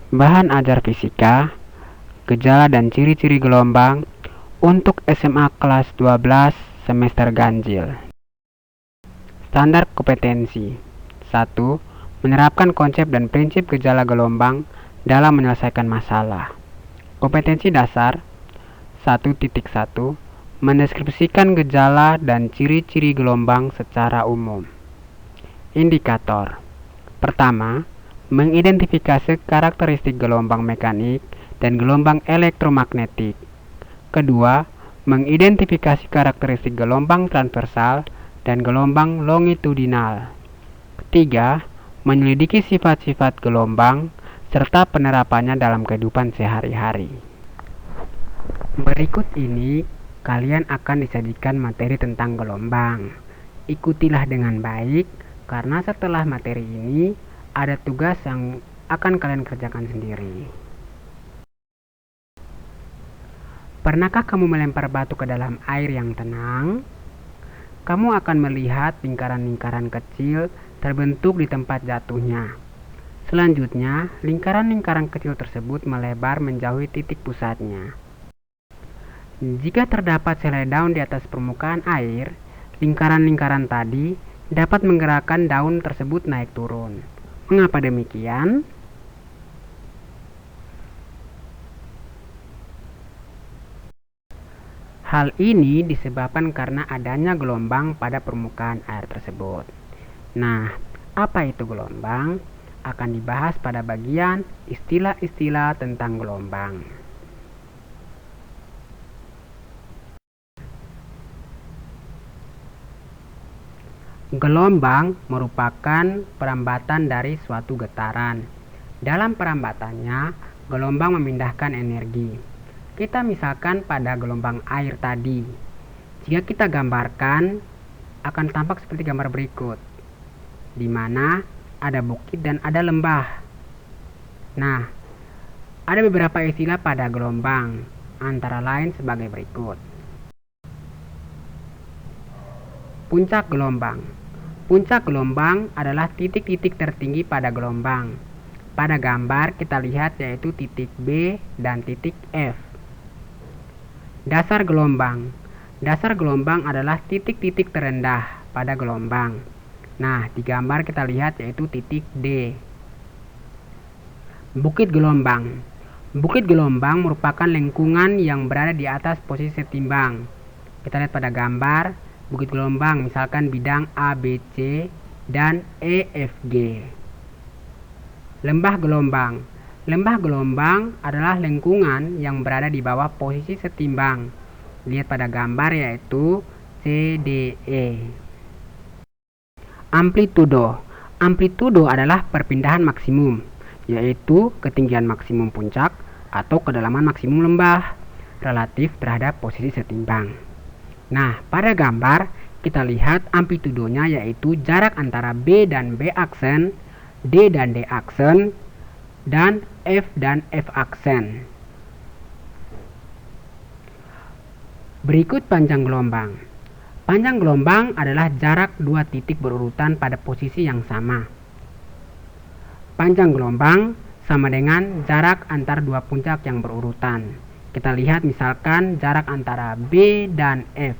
Bahan ajar fisika, gejala dan ciri-ciri gelombang untuk SMA kelas 12 semester ganjil. Standar kompetensi 1. Menerapkan konsep dan prinsip gejala gelombang dalam menyelesaikan masalah. Kompetensi dasar 1.1. Mendeskripsikan gejala dan ciri-ciri gelombang secara umum. Indikator. Pertama, mengidentifikasi karakteristik gelombang mekanik dan gelombang elektromagnetik. Kedua, mengidentifikasi karakteristik gelombang transversal dan gelombang longitudinal. Ketiga, menyelidiki sifat-sifat gelombang serta penerapannya dalam kehidupan sehari-hari. Berikut ini kalian akan disajikan materi tentang gelombang. Ikutilah dengan baik karena setelah materi ini ada tugas yang akan kalian kerjakan sendiri. Pernahkah kamu melempar batu ke dalam air yang tenang? Kamu akan melihat lingkaran-lingkaran kecil terbentuk di tempat jatuhnya. Selanjutnya, lingkaran-lingkaran kecil tersebut melebar menjauhi titik pusatnya. Jika terdapat selai daun di atas permukaan air, lingkaran-lingkaran tadi dapat menggerakkan daun tersebut naik turun. Mengapa demikian? Hal ini disebabkan karena adanya gelombang pada permukaan air tersebut. Nah, apa itu gelombang? Akan dibahas pada bagian istilah-istilah tentang gelombang. Gelombang merupakan perambatan dari suatu getaran. Dalam perambatannya, gelombang memindahkan energi. Kita misalkan pada gelombang air tadi. Jika kita gambarkan, akan tampak seperti gambar berikut, di mana ada bukit dan ada lembah. Nah, ada beberapa istilah pada gelombang, antara lain sebagai berikut. Puncak gelombang. Puncak gelombang adalah titik-titik tertinggi pada gelombang. Pada gambar kita lihat yaitu titik B dan titik F. Dasar gelombang. Dasar gelombang adalah titik-titik terendah pada gelombang. Nah, di gambar kita lihat yaitu titik D. Bukit gelombang. Bukit gelombang merupakan lengkungan yang berada di atas posisi setimbang. Kita lihat pada gambar bukit gelombang, misalkan bidang A, B, C, dan E, F, G. Lembah gelombang. Lembah gelombang adalah lengkungan yang berada di bawah posisi setimbang. Lihat pada gambar yaitu C, D, E. Amplitudo. Amplitudo adalah perpindahan maksimum, yaitu ketinggian maksimum puncak atau kedalaman maksimum lembah relatif terhadap posisi setimbang. Nah, pada gambar kita lihat amplitudonya yaitu jarak antara B dan B aksen, D dan D aksen, dan F dan F aksen. Berikut panjang gelombang. Panjang gelombang adalah jarak dua titik berurutan pada posisi yang sama. Panjang gelombang sama dengan jarak antar dua puncak yang berurutan. Kita lihat misalkan jarak antara B dan F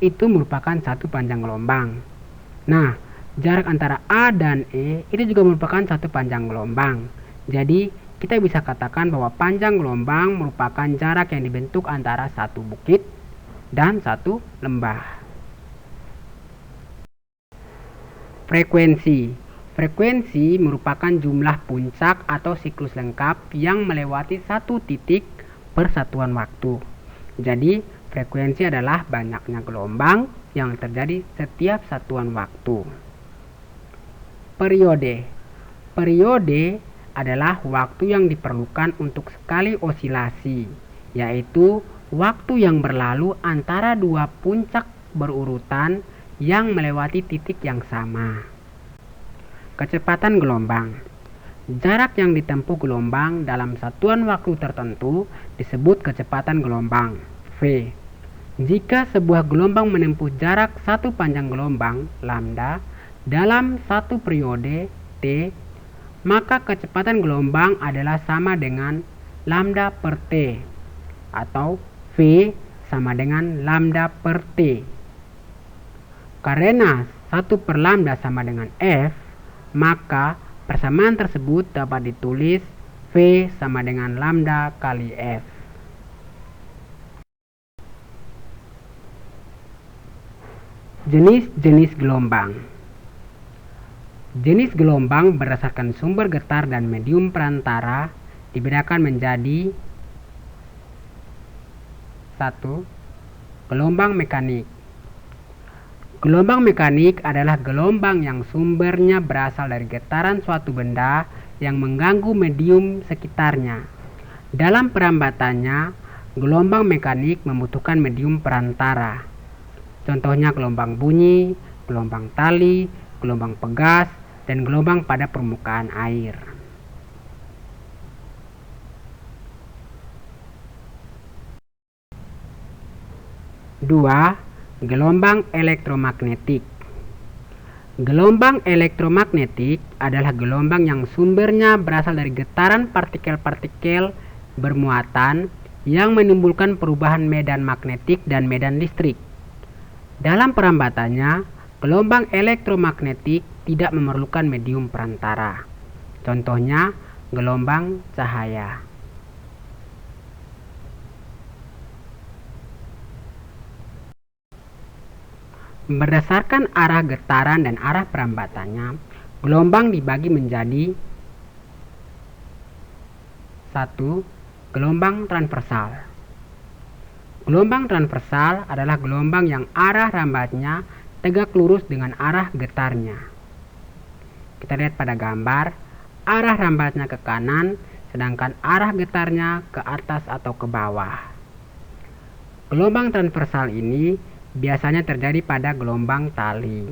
itu merupakan satu panjang gelombang. Nah, jarak antara A dan E itu juga merupakan satu panjang gelombang. Jadi, kita bisa katakan bahwa panjang gelombang merupakan jarak yang dibentuk antara satu bukit dan satu lembah. Frekuensi. Frekuensi merupakan jumlah puncak atau siklus lengkap yang melewati satu titik per satuan waktu. Jadi, frekuensi adalah banyaknya gelombang yang terjadi setiap satuan waktu. Periode. Periode adalah waktu yang diperlukan untuk sekali osilasi, yaitu waktu yang berlalu antara dua puncak berurutan yang melewati titik yang sama. Kecepatan gelombang. Jarak yang ditempuh gelombang dalam satuan waktu tertentu disebut kecepatan gelombang, V. Jika sebuah gelombang menempuh jarak satu panjang gelombang, lambda, dalam satu periode, T, maka kecepatan gelombang adalah sama dengan lambda per T, atau V sama dengan lambda per T. Karena 1 per lambda sama dengan F, maka persamaan tersebut dapat ditulis V sama dengan lambda kali F. Jenis-jenis gelombang. Jenis gelombang berdasarkan sumber getar dan medium perantara dibedakan menjadi 1. Gelombang mekanik. Gelombang mekanik adalah gelombang yang sumbernya berasal dari getaran suatu benda yang mengganggu medium sekitarnya. Dalam perambatannya, gelombang mekanik membutuhkan medium perantara. Contohnya gelombang bunyi, gelombang tali, gelombang pegas, dan gelombang pada permukaan air. Dua, gelombang elektromagnetik. Gelombang elektromagnetik adalah gelombang yang sumbernya berasal dari getaran partikel-partikel bermuatan yang menimbulkan perubahan medan magnetik dan medan listrik. Dalam perambatannya, gelombang elektromagnetik tidak memerlukan medium perantara. Contohnya, gelombang cahaya. Berdasarkan arah getaran dan arah perambatannya, gelombang dibagi menjadi 1. Gelombang transversal. Gelombang transversal adalah gelombang yang arah rambatnya tegak lurus dengan arah getarnya. Kita lihat pada gambar, arah rambatnya ke kanan, sedangkan arah getarnya ke atas atau ke bawah. Gelombang transversal ini biasanya terjadi pada gelombang tali.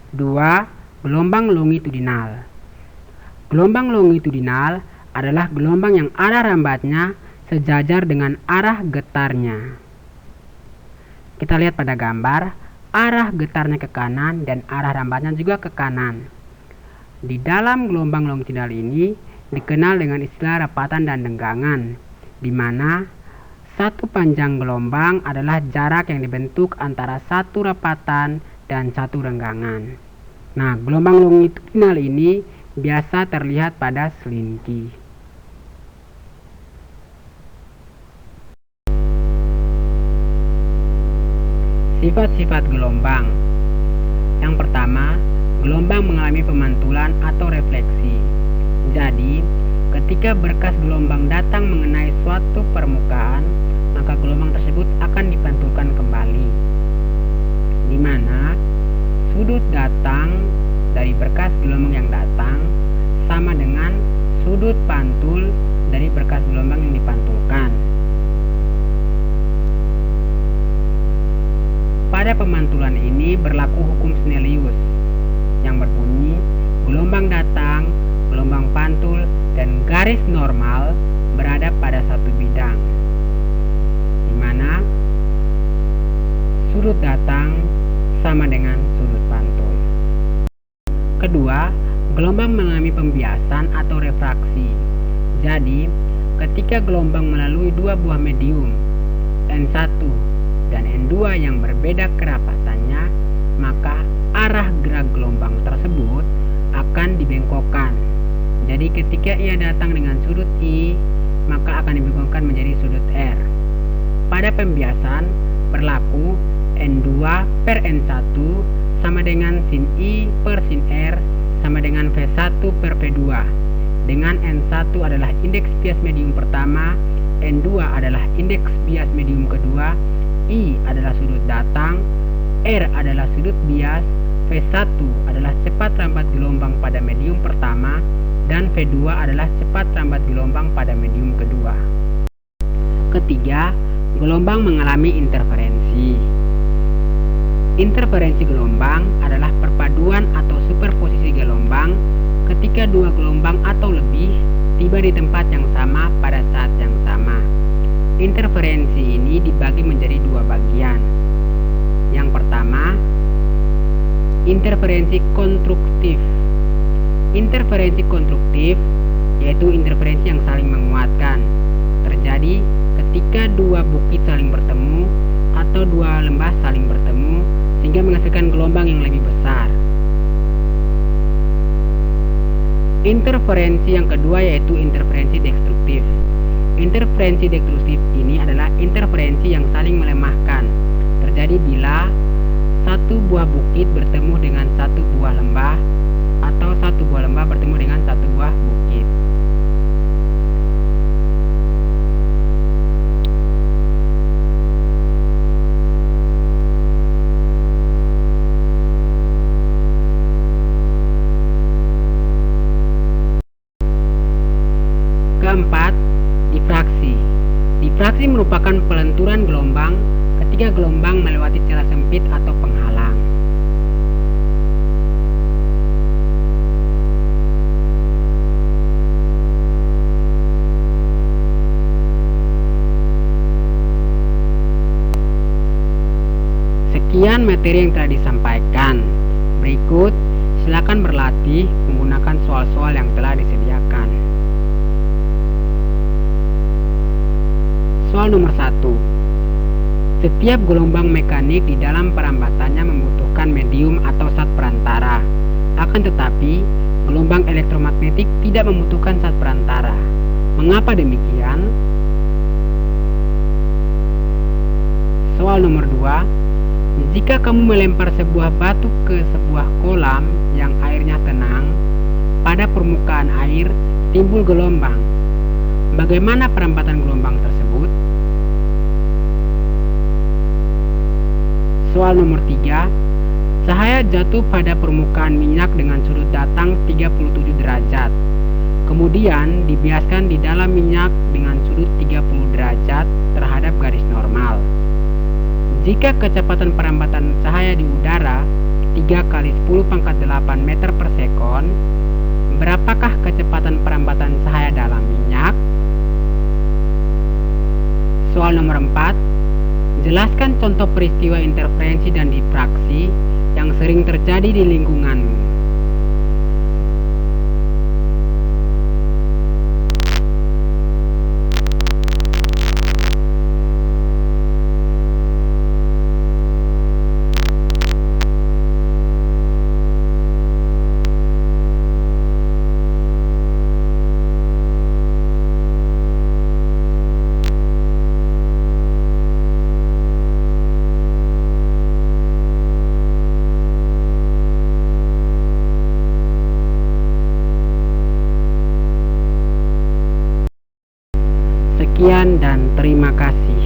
Dua, gelombang longitudinal. Gelombang longitudinal adalah gelombang yang arah rambatnya sejajar dengan arah getarnya. Kita lihat pada gambar, arah getarnya ke kanan dan arah rambatnya juga ke kanan. Di dalam gelombang longitudinal ini dikenal dengan istilah rapatan dan denggangan, di mana satu panjang gelombang adalah jarak yang dibentuk antara satu rapatan dan satu renggangan. Nah, gelombang longitudinal ini biasa terlihat pada selinki. Sifat-sifat gelombang. Yang pertama, gelombang mengalami pemantulan atau refleksi. Jadi, ketika berkas gelombang datang mengenai suatu permukaan, maka gelombang tersebut akan dipantulkan kembali, di mana sudut datang dari berkas gelombang yang datang sama dengan sudut pantul dari berkas gelombang yang dipantulkan. Pada pemantulan ini berlaku hukum Snellius yang berbunyi gelombang datang, gelombang pantul, dan garis normal berada pada satu bidang, di mana sudut datang sama dengan sudut pantul. Kedua, gelombang mengalami pembiasan atau refraksi. Jadi, ketika gelombang melalui dua buah medium, N1 dan N2 yang berbeda kerapatannya, maka arah gerak gelombang tersebut akan dibengkokkan. Jadi ketika ia datang dengan sudut I, maka akan dibengkokkan menjadi sudut R. Pada pembiasan berlaku N2 per N1 sama dengan sin I per sin R sama dengan V1 per V2, dengan N1 adalah indeks bias medium pertama, N2 adalah indeks bias medium kedua, I adalah sudut datang, R adalah sudut bias, V1 adalah cepat rambat gelombang pada medium pertama, dan V2 adalah cepat rambat gelombang pada medium kedua. Ketiga, gelombang mengalami interferensi. Interferensi gelombang adalah perpaduan atau superposisi gelombang ketika dua gelombang atau lebih tiba di tempat yang sama pada saat yang sama. Interferensi ini dibagi menjadi dua bagian. Yang pertama, interferensi konstruktif. Interferensi konstruktif yaitu interferensi yang saling menguatkan. Terjadi ketika dua bukit saling bertemu atau dua lembah saling bertemu sehingga menghasilkan gelombang yang lebih besar. Interferensi yang kedua yaitu interferensi destruktif. Interferensi destruktif ini adalah interferensi yang saling melemahkan. Terjadi bila satu buah bukit bertemu dengan satu buah lembah atau satu buah lembah bertemu dengan satu buah bukit. Keempat, difraksi. Difraksi merupakan pelenturan gelombang ketika gelombang melewati celah sempit atau penghalang. Sekian materi yang telah disampaikan. Berikut, silakan berlatih menggunakan soal-soal yang telah disediakan. Soal nomor 1. Setiap gelombang mekanik di dalam perambatannya membutuhkan medium atau zat perantara. Akan tetapi, gelombang elektromagnetik tidak membutuhkan zat perantara. Mengapa demikian? Soal nomor 2. Jika kamu melempar sebuah batu ke sebuah kolam yang airnya tenang, pada permukaan air timbul gelombang. Bagaimana perambatan gelombang tersebut? Soal nomor 3. Cahaya jatuh pada permukaan minyak dengan sudut datang 37 derajat. Kemudian dibiaskan di dalam minyak dengan sudut 30 derajat terhadap garis normal. Jika kecepatan perambatan cahaya di udara 3 kali 10 pangkat 8 meter per sekon, berapakah kecepatan perambatan cahaya dalam minyak? Soal nomor 4. Jelaskan contoh peristiwa interferensi dan difraksi yang sering terjadi di lingkunganmu. Sekian dan terima kasih.